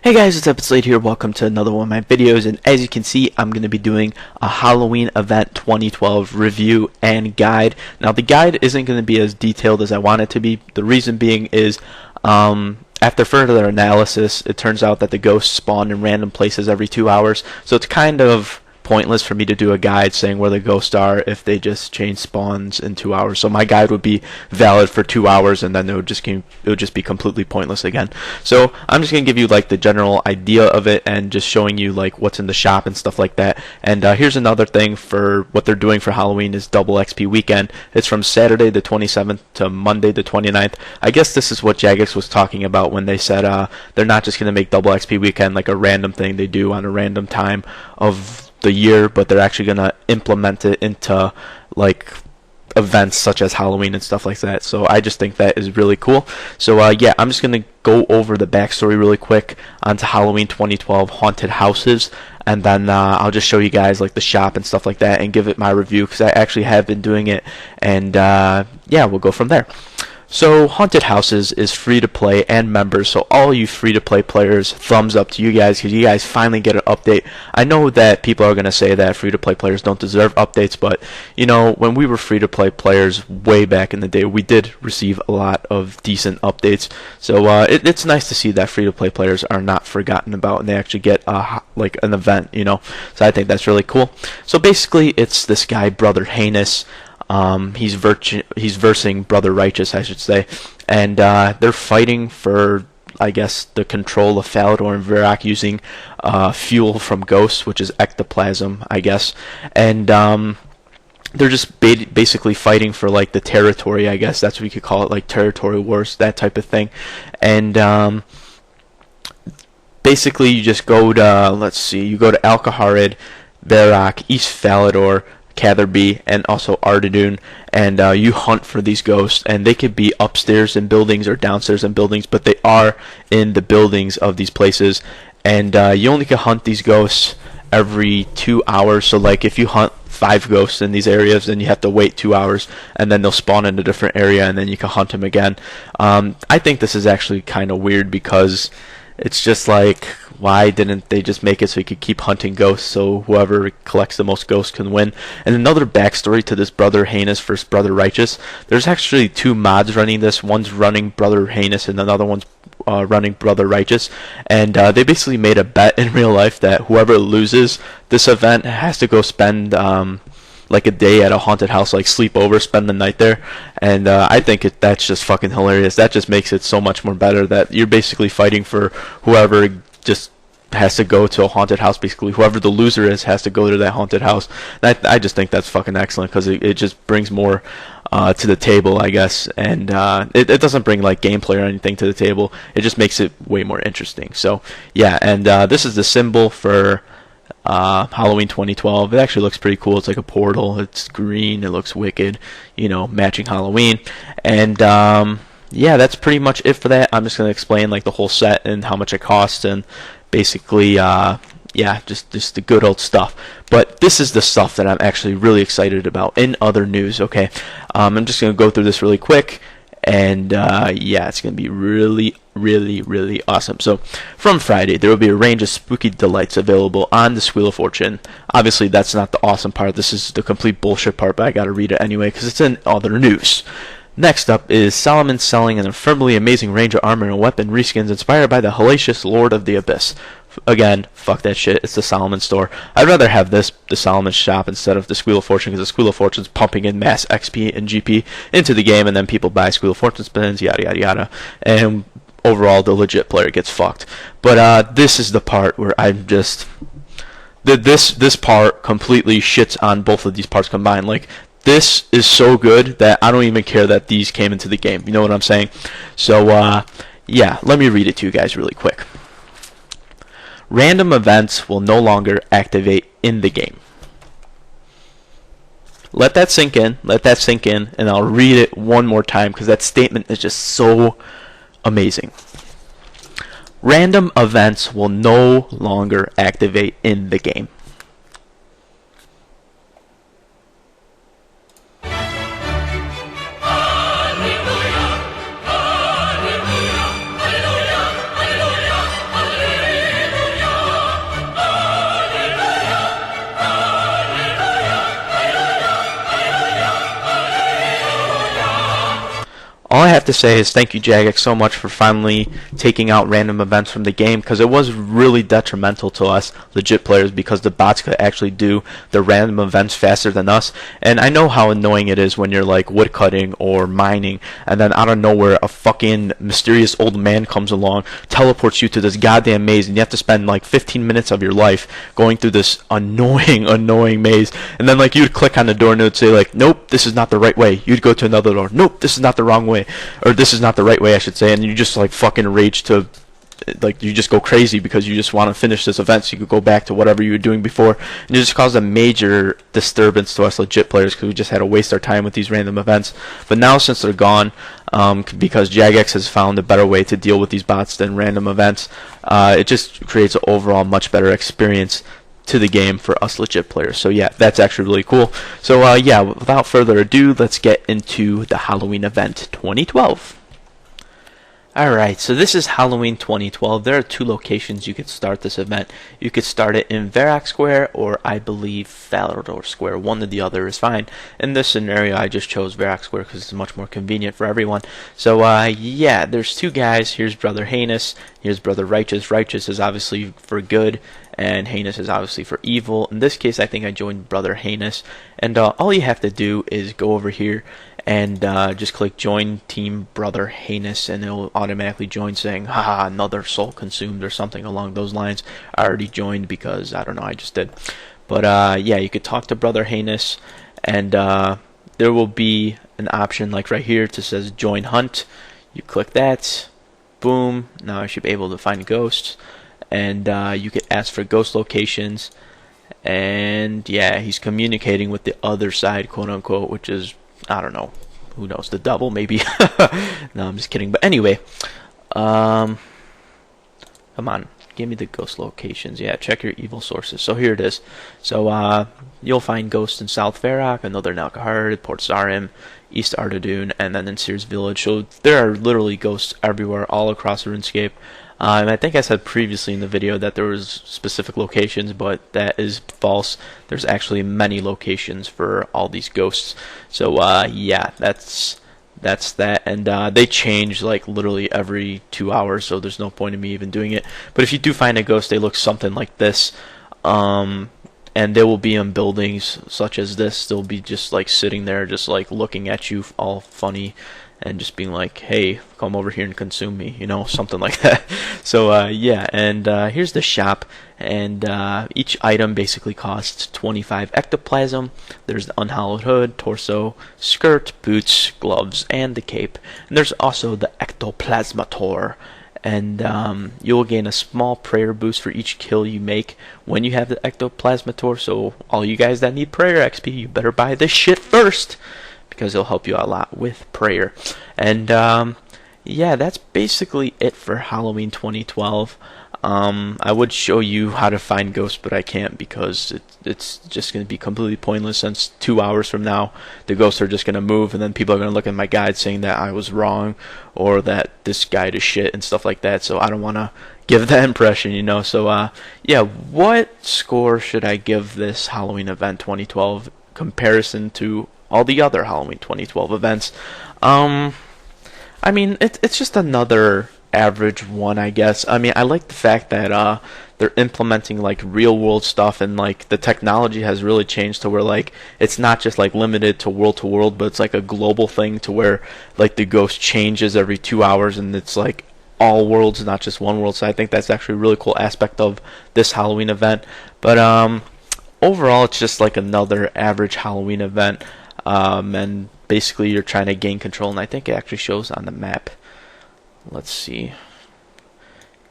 Hey guys, it's FearSlayed here. Welcome to another one of my videos, and as you can see, I'm going to be doing a Halloween event 2012 review and guide. Now, the guide isn't going to be as detailed as I want it to be. The reason being is, after further analysis, it turns out that the ghosts spawn in random places every 2 hours, so it's kind of pointless for me to do a guide saying where the ghosts are if they just change spawns in 2 hours. So my guide would be valid for 2 hours, and then it would just be completely pointless again. So I'm just gonna give you like the general idea of it and just showing you like what's in the shop and stuff like that. And here's another thing for what they're doing for Halloween is double XP weekend. It's from Saturday the 27th to Monday the 29th. I guess this is what Jagex was talking about when they said they're not just gonna make double XP weekend like a random thing they do on a random time of the year, but they're actually going to implement it into like events such as Halloween and stuff like that. So I just think that is really cool. So yeah, I'm just going to go over the backstory really quick onto Halloween 2012 haunted houses, and then I'll just show you guys like the shop and stuff like that and give it my review because I actually have been doing it, and yeah, we'll go from there. So Haunted Houses is free to play and members, so all you free to play players, thumbs up to you guys because you guys finally get an update. I know that people are going to say that free to play players don't deserve updates, but you know, when we were free to play players way back in the day, we did receive a lot of decent updates. So it's nice to see that free to play players are not forgotten about and they actually get like an event, you know. So I think that's really cool. So basically it's this guy, Brother Heinous. He's versing Brother Righteous, I should say, and they're fighting for, I guess, the control of Falador and Varrock using fuel from ghosts, which is ectoplasm, I guess, and they're just basically fighting for like the territory, I guess that's what you could call it, like territory wars, that type of thing, and basically you just go to, let's see, you go to Alcaharid, Varrock, East Falador, Catherby, and also Ardadoon, and you hunt for these ghosts, and they could be upstairs in buildings or downstairs in buildings, but they are in the buildings of these places, and you only can hunt these ghosts every 2 hours. So like if you hunt 5 ghosts in these areas, then you have to wait 2 hours, and then they'll spawn in a different area, and then you can hunt them again. I think this is actually kind of weird because it's just like, why didn't they just make it so you could keep hunting ghosts so whoever collects the most ghosts can win? And another backstory to this Brother Heinous versus Brother Righteous, there's actually 2 mods running this. One's running Brother Heinous and another one's running Brother Righteous, and they basically made a bet in real life that whoever loses this event has to go spend like a day at a haunted house, like sleep over, spend the night there, and I think that's just fucking hilarious. That just makes it so much more better that you're basically fighting for whoever just has to go to a haunted house. Basically, whoever the loser is has to go to that haunted house. And I just think that's fucking excellent because it just brings more to the table, I guess, and it doesn't bring like gameplay or anything to the table. It just makes it way more interesting. So yeah, and this is the symbol for Halloween 2012. It actually looks pretty cool. It's like a portal. It's green. It looks wicked. You know, matching Halloween. And yeah, that's pretty much it for that. I'm just gonna explain like the whole set and how much it costs and basically yeah, just the good old stuff. But this is the stuff that I'm actually really excited about in other news. Okay, I'm just gonna go through this really quick. And yeah, it's going to be really awesome. So from Friday, there will be a range of spooky delights available on the Wheel of Fortune. Obviously, that's not the awesome part. This is the complete bullshit part, but I got to read it anyway because it's in other news. Next up is Solomon selling an infernally amazing range of armor and weapon reskins inspired by the hellacious Lord of the Abyss. Again, fuck that shit. It's the Solomon store. I'd rather have the Solomon shop instead of the Wheel of Fortune because the Wheel of Fortune's pumping in mass XP and GP into the game, and then people buy Wheel of Fortune spins, yada yada yada, and overall the legit player gets fucked. But this is the part where I'm just this part completely shits on both of these parts combined. Like, this is so good that I don't even care that these came into the game. You know what I'm saying? So yeah, let me read it to you guys really quick. Random events will no longer activate in the game. Let that sink in, and I'll read it one more time because that statement is just so amazing. Random events will no longer activate in the game. have to say is thank you, Jagex, so much for finally taking out random events from the game, because it was really detrimental to us legit players, because the bots could actually do the random events faster than us. And I know how annoying it is when you're like woodcutting or mining, and then out of nowhere a fucking mysterious old man comes along, teleports you to this goddamn maze, and you have to spend like 15 minutes of your life going through this annoying maze. And then like you'd click on the door and it would say like, nope, this is not the right way. You'd go to another door, nope, this is not the wrong way, or this is not the right way, I should say. And you just like fucking rage to, like, you just go crazy because you just want to finish this event so you could go back to whatever you were doing before. And it just caused a major disturbance to us legit players, because we just had to waste our time with these random events. But now, since they're gone, because Jagex has found a better way to deal with these bots than random events, it just creates an overall much better experience to the game for us legit players. So yeah, that's actually really cool. So yeah, without further ado, let's get into the Halloween event 2012. Alright, so this is Halloween 2012. There are two locations you could start this event. You could start it in Varrock Square, or I believe Falador Square. One or the other is fine. In this scenario, I just chose Varrock Square because it's much more convenient for everyone. So yeah, there's two guys. Here's Brother Heinous. Here's Brother Righteous. Righteous is obviously for good, and Heinous is obviously for evil. In this case, I think I joined Brother Heinous. And all you have to do is go over here and just click join team Brother Heinous, and it'll automatically join, saying haha, another soul consumed, or something along those lines. I already joined because I don't know, I just did. But yeah, you could talk to Brother Heinous, and there will be an option like right here that says join hunt. You click that, boom, now I should be able to find ghosts, and you could ask for ghost locations. And yeah, he's communicating with the other side, quote unquote, which is, I don't know, who knows, the devil maybe. No, I'm just kidding. But anyway, come on, give me the ghost locations. Yeah, check your evil sources. So here it is. So you'll find ghosts in South Varrock, Northern Alcahard, Port Sarim, East Artadoon, and then in Sears Village. So there are literally ghosts everywhere, all across RuneScape. And I think I said previously in the video that there was specific locations, but that is false. There's actually many locations for all these ghosts. So yeah, that's that. And they change like literally every 2 hours, so there's no point in me even doing it. But if you do find a ghost, they look something like this. And they will be in buildings such as this. They'll be just like sitting there, just like looking at you all funny, and just being like, hey, come over here and consume me, you know, something like that. So yeah, and here's the shop, and each item basically costs 25 ectoplasm. There's the unhallowed hood, torso, skirt, boots, gloves, and the cape. And there's also the ectoplasmator, and you'll gain a small prayer boost for each kill you make when you have the ectoplasmator. So all you guys that need prayer XP, you better buy this shit first, because it'll help you out a lot with prayer. And yeah, that's basically it for Halloween 2012. I would show you how to find ghosts, but I can't, because it's just going to be completely pointless, since 2 hours from now the ghosts are just going to move, and then people are going to look at my guide saying that I was wrong, or that this guide is shit and stuff like that. So I don't want to give that impression, you know. So yeah, what score should I give this Halloween event 2012 comparison to all the other Halloween 2012 events? I mean, it's just another average one, I guess. I mean, I like the fact that they're implementing like real world stuff, and like the technology has really changed to where like it's not just like limited to world, but it's like a global thing, to where like the ghost changes every 2 hours, and it's like all worlds, not just one world. So I think that's actually a really cool aspect of this Halloween event. But overall, it's just like another average Halloween event. And basically you're trying to gain control, and I think it actually shows on the map. Let's see.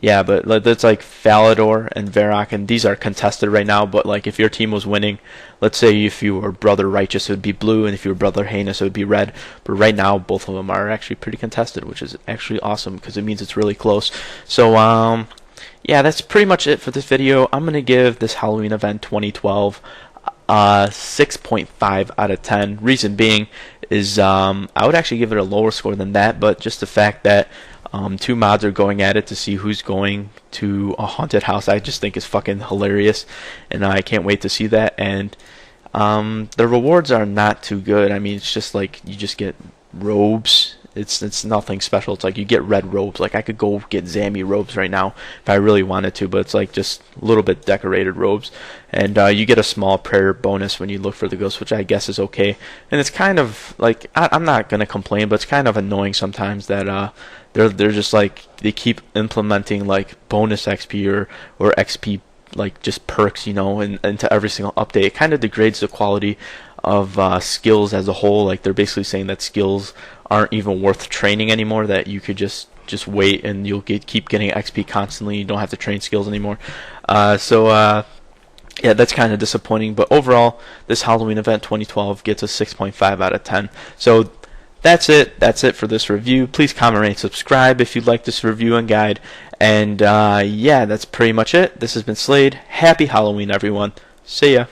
Yeah, but it's like Falador and Varrock, and these are contested right now. But like if your team was winning, let's say if you were Brother Righteous, it would be blue, and if you were Brother Heinous, it would be red. But right now both of them are actually pretty contested, which is actually awesome, because it means it's really close. So yeah, that's pretty much it for this video. I'm gonna give this Halloween event 2012 6.5 out of 10. Reason being is I would actually give it a lower score than that, but just the fact that two mods are going at it to see who's going to a haunted house, I just think is fucking hilarious, and I can't wait to see that. And the rewards are not too good. I mean, it's just like you just get robes It's nothing special. It's like you get red robes. Like I could go get Zammy robes right now if I really wanted to, but it's like just a little bit decorated robes. And you get a small prayer bonus when you look for the ghost, which I guess is okay. And it's kind of like I'm not gonna complain, but it's kind of annoying sometimes that they're just like they keep implementing like bonus XP or XP like just perks, into every single update. It kind of degrades the quality of skills as a whole. Like they're basically saying that skills aren't even worth training anymore. That you could just wait and you'll keep getting XP constantly. You don't have to train skills anymore. Yeah, that's kind of disappointing. But overall, this Halloween event 2012 gets a 6.5 out of 10. So that's it. That's it for this review. Please comment, rate, subscribe if you'd like this review and guide. And yeah, that's pretty much it. This has been Slayed. Happy Halloween, everyone. See ya.